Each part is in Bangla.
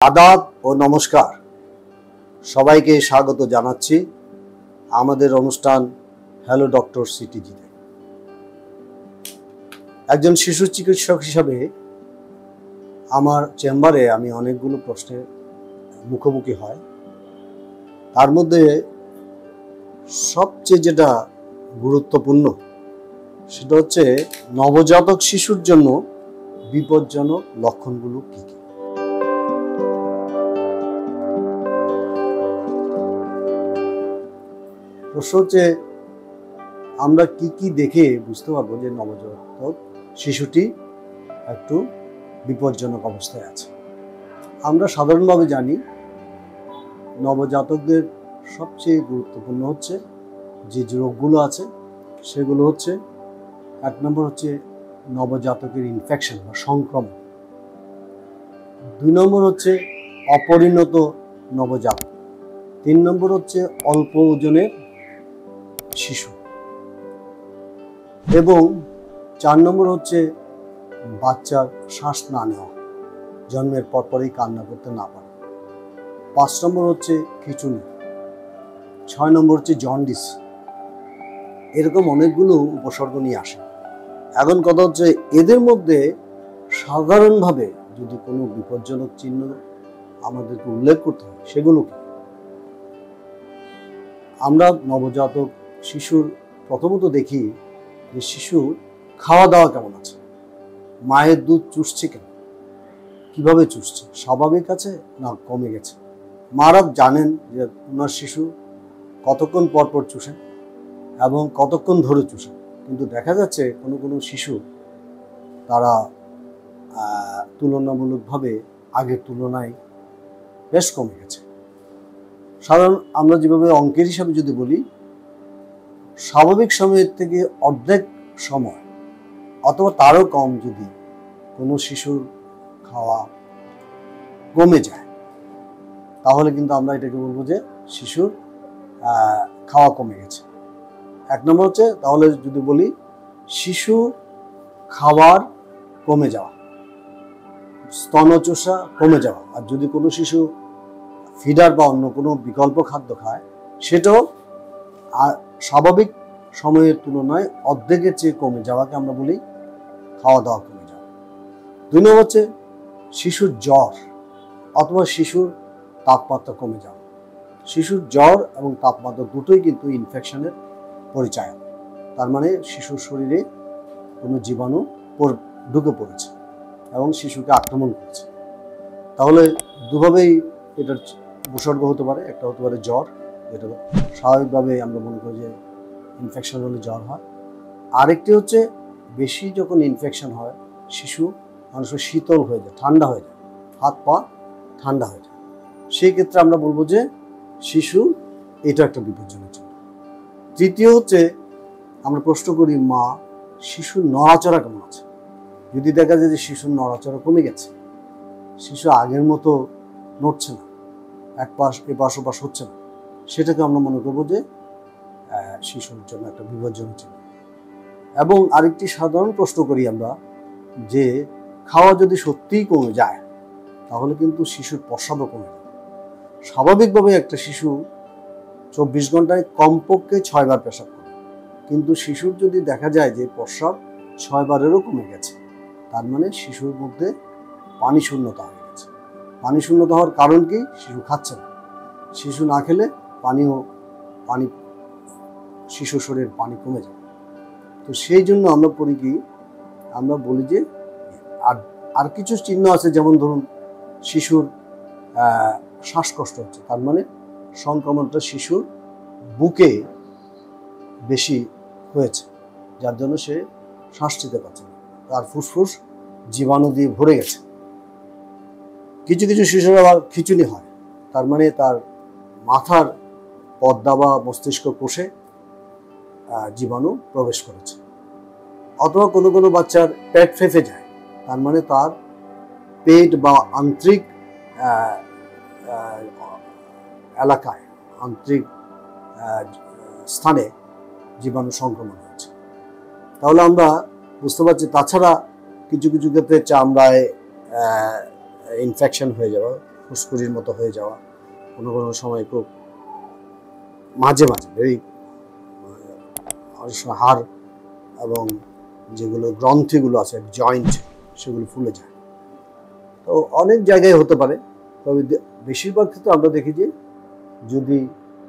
আদাব ও নমস্কার, সবাইকে স্বাগত জানাচ্ছি আমাদের অনুষ্ঠান হ্যালো ডক্টর সিটিজিতে। একজন শিশু চিকিৎসক হিসাবে আমার চেম্বারে আমি অনেকগুলো প্রশ্নের মুখোমুখি হয়। তার মধ্যে সবচেয়ে যেটা গুরুত্বপূর্ণ সেটা হচ্ছে নবজাতক শিশুর জন্য বিপজ্জনক লক্ষণগুলো কী কী। প্রশ্ন হচ্ছে আমরা কি কি দেখে বুঝতে পারবো যে নবজাতক শিশুটি একটু বিপজ্জনক অবস্থায় আছে। আমরা সাধারণভাবে জানি নবজাতকদের সবচেয়ে গুরুত্বপূর্ণ হচ্ছে যে রোগগুলো আছে সেগুলো হচ্ছে, এক নম্বর হচ্ছে নবজাতকের ইনফেকশন বা সংক্রমণ, দুই নম্বর হচ্ছে অপরিণত নবজাতক, তিন নম্বর হচ্ছে অল্প ওজনের শিশু, এবং চার নম্বর হচ্ছে বাচ্চার শ্বাস না নেওয়া, জন্মের পরপরই কান্না করতে না পারে, পাঁচ নম্বর হচ্ছে খিঁচুনি, ছয় নম্বর হচ্ছে জন্ডিস। এরকম অনেকগুলো উপসর্গ নিয়ে আসে। এখন কথা হচ্ছে এদের মধ্যে সাধারণভাবে যদি কোনো বিপজ্জনক চিহ্ন আমাদেরকে উল্লেখ করতে হয় সেগুলো কি। আমরা নবজাতক শিশুর প্রথমত দেখি যে শিশুর খাওয়া দাওয়া কেমন আছে, মায়ের দুধ চুষছে কেন, কিভাবে চুষছে, স্বাভাবিক আছে না কমে গেছে। মারা জানেন যে ওনার শিশু কতক্ষণ পরপর চুষেন এবং কতক্ষণ ধরে চুষেন, কিন্তু দেখা যাচ্ছে কোনো কোনো শিশু তারা তুলনামূলকভাবে আগের তুলনায় বেশ কমে গেছে। সাধারণ আমরা যেভাবে অঙ্কের হিসাবে যদি বলি, স্বাভাবিক সময়ের থেকে অর্ধেক সময় অথবা তারও কম যদি কোনো শিশুর খাওয়া কমে যায় তাহলে কিন্তু আমরা এটাকে বলবো যে শিশুর খাওয়া কমে গেছে। এক নম্বর হচ্ছে, তাহলে যদি বলি শিশু খাবার কমে যাওয়া, স্তনচোষা কমে যাওয়া, আর যদি কোনো শিশু ফিডার বা অন্য কোনো বিকল্প খাদ্য খায় সেটাও স্বাভাবিক সময়ের তুলনায় অর্ধেকের চেয়ে কমে যাওয়াকে আমরা বলি খাওয়া দাওয়া কমে যাওয়া। দুই নম্বর হচ্ছে শিশুর জ্বর অথবা শিশুর তাপমাত্রা কমে যাওয়া। শিশুর জ্বর এবং তাপমাত্রা দুটোই কিন্তু ইনফেকশনের পরিচায়ক, তার মানে শিশুর শরীরে কোনো জীবাণু ঢুকে পড়েছে এবং শিশুকে আক্রমণ করেছে। তাহলে দুভাবেই এটার উপসর্গ হতে পারে। একটা হতে পারে জ্বর, যেটা স্বাভাবিকভাবে আমরা মনে করি যে ইনফেকশন হলে জ্বর হয়। আরেকটি হচ্ছে বেশি যখন ইনফেকশন হয় শিশু মানুষের শীতল হয়ে যায়, ঠান্ডা হয়ে যায়, হাত পা ঠান্ডা হয়ে যায়। সেই ক্ষেত্রে আমরা বলবো যে শিশু এটা একটা বিপজ্জনক চিহ্ন। তৃতীয় হচ্ছে আমরা প্রশ্ন করি মা শিশুর নড়াচড়া কেমন আছে। যদি দেখা যায় যে শিশুর নড়াচড়া কমে গেছে, শিশু আগের মতো নড়ছে না, এক পাশ এপাশ ওপাশ হচ্ছে না, সেটাকে আমরা মনে করবো যে শিশুর জন্য একটা বিপজ্জনক চিহ্ন। এবং আরেকটি সাধারণ প্রশ্ন করি আমরা যে খাওয়া যদি সত্যিই কমে যায় তাহলে কিন্তু শিশুর প্রস্রাবও কমে যায়। স্বাভাবিকভাবে একটা শিশু 24 ঘন্টায় কমপক্ষে 6 বার পেশাব করে, কিন্তু শিশুর যদি দেখা যায় যে প্রস্রাব 6 বারেরও কমে গেছে, তার মানে শিশুর মধ্যে পানি শূন্যতা হয়ে গেছে। পানি শূন্যতা হওয়ার কারণ কি? শিশু খাচ্ছে না। শিশু না খেলে পানি শিশু শরীরের পানি কমে যায়। তো সেই জন্য আমরা আমরা বলি যে আর কিছু চিহ্ন আছে, যেমন ধরুন শিশুর শ্বাসকষ্ট হচ্ছে, তার মানে সংক্রমণটা শিশুর বুকে বেশি হয়েছে, যার জন্য সে শ্বাস নিতে পারছে না, তার ফুসফুস জীবাণু দিয়ে ভরে গেছে। কিছু কিছু শিশুর আবার খিঁচুনি হয়, তার মানে তার মাথার পর্দা বা মস্তিষ্ক কোষে জীবাণু প্রবেশ করেছে। অথবা কোনো কোনো বাচ্চার পেট ফেঁপে যায়, তার মানে তার পেট বা আন্তরিক এলাকায়, আন্তরিক স্থানে জীবাণু সংক্রমণ হয়েছে। তাহলে আমরা বুঝতে পারছি। তাছাড়া কিছু কিছু ক্ষেত্রে চামড়ায় ইনফেকশন হয়ে যাওয়া, ফুসকুড়ির মতো হয়ে যাওয়া, কোনো কোনো সময় খুব মাঝে মাঝে হাড় এবং যেগুলো গ্রন্থিগুলো আছে জয়েন্ট সেগুলো ফুলে যায়। তো অনেক জায়গায় হতে পারে, তবে বেশিরভাগ ক্ষেত্রে আমরা দেখি যে যদি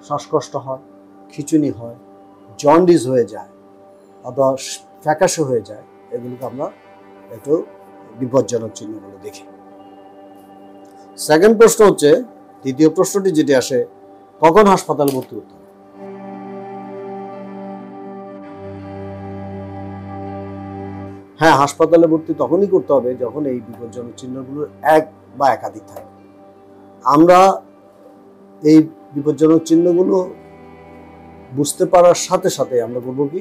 শ্বাসকষ্ট হয়, খিঁচুনি হয়, জন্ডিস হয়ে যায় অথবা ফ্যাকাশে হয়ে যায়, এগুলোকে আমরা একটু বিপজ্জনক চিহ্নগুলো দেখি। সেকেন্ড প্রশ্ন হচ্ছে, দ্বিতীয় প্রশ্নটি যেটি আসে, কখন হাসপাতালে ভর্তি করতে হবে? হ্যাঁ, হাসপাতালে ভর্তি তখনই করতে হবে যখন এই বিপজ্জনক চিহ্নগুলো এক বা একাধিক থাকে। আমরা এই বিপজ্জনক চিহ্নগুলো বুঝতে পারার সাথে সাথে আমরা বলবো কি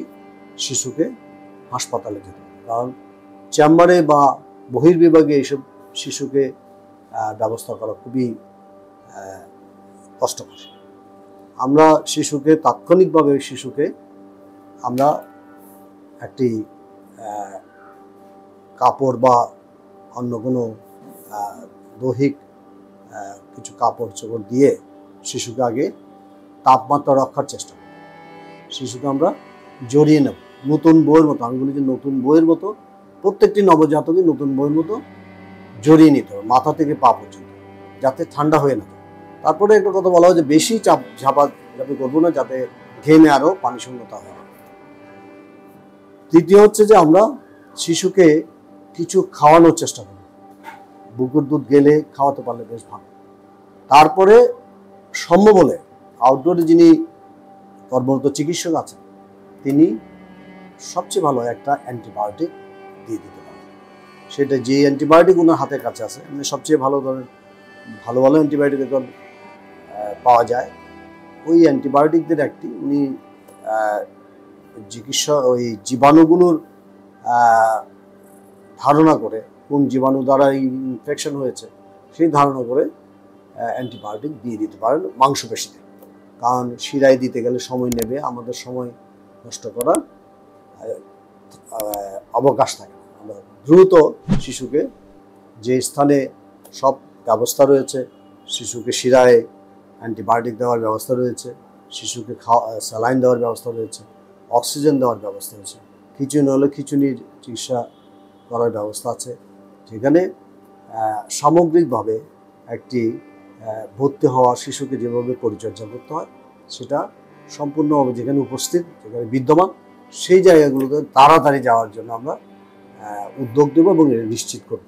শিশুকে হাসপাতালে যেতে হবে, কারণ চেম্বারে বা বহির্বিভাগে এইসব শিশুকে ব্যবস্থা করা খুবই কষ্টকর। আমরা শিশুকে তাৎক্ষণিকভাবে আমরা একটি কাপড় বা অন্য কোনো দৈহিক কিছু কাপড় চোপড় দিয়ে শিশুকে আগে তাপমাত্রা রক্ষার চেষ্টা করি। শিশুকে আমরা জড়িয়ে নেব নতুন বইয়ের মতো, আমি বলি যে নতুন বইয়ের মতো, প্রত্যেকটি নবজাতকে নতুন বইয়ের মতো জড়িয়ে নিতে হবে মাথা থেকে পা পর্যন্ত, যাতে ঠান্ডা হয়ে না যায়। তারপরে একটা কথা বলা হয় যে বেশি ঝাঁপাঝাঁপি করবো না, যাতে ঘেমে আরও পানি শূন্যতা হয়। তৃতীয় হচ্ছে যে আমরা শিশুকে কিছু খাওয়ানোর চেষ্টা করি, বুকের দুধ গেলে খাওয়াতে পারলে বেশ ভালো। তারপরে সম্ভব হলে আউটডোরে যিনি কর্মরত চিকিৎসক আছেন তিনি সবচেয়ে ভালো একটা অ্যান্টিবায়োটিক দিয়ে দিতে পারেন। সেটা যে অ্যান্টিবায়োটিক ওনার হাতের কাছে আছে, মানে সবচেয়ে ভালো ধরনের ভালো ভালো অ্যান্টিবায়োটিক এখন পাওয়া যায়, ওই অ্যান্টিবায়োটিকদের একটি উনি ওই জীবাণুগুলোর ধারণা করে কোন জীবাণু দ্বারা এই ইনফেকশন হয়েছে সেই ধারণা করে অ্যান্টিবায়োটিক দিয়ে দিতে পারেন মাংসপেশিতে, কারণ শিরায় দিতে গেলে সময় নেবে, আমাদের সময় নষ্ট করার অবকাশ থাকে না। আমরা দ্রুত শিশুকে যে স্থানে সব ব্যবস্থা রয়েছে, শিশুকে শিরায় অ্যান্টিবায়োটিক দেওয়ার ব্যবস্থা রয়েছে, শিশুকে স্যালাইন দেওয়ার ব্যবস্থা রয়েছে, অক্সিজেন দেওয়ার ব্যবস্থা রয়েছে, খিঁচুনি হলে খিঁচুনির চিকিৎসা করার ব্যবস্থা আছে, যেখানে সামগ্রিকভাবে একটি ভর্তি হওয়া শিশুকে যেভাবে পরিচর্যা করতে হয় সেটা সম্পূর্ণভাবে যেখানে উপস্থিত, যেখানে বিদ্যমান, সেই জায়গাগুলোতে তাড়াতাড়ি যাওয়ার জন্য আমরা উদ্যোগ দেব এবং নিশ্চিত করব।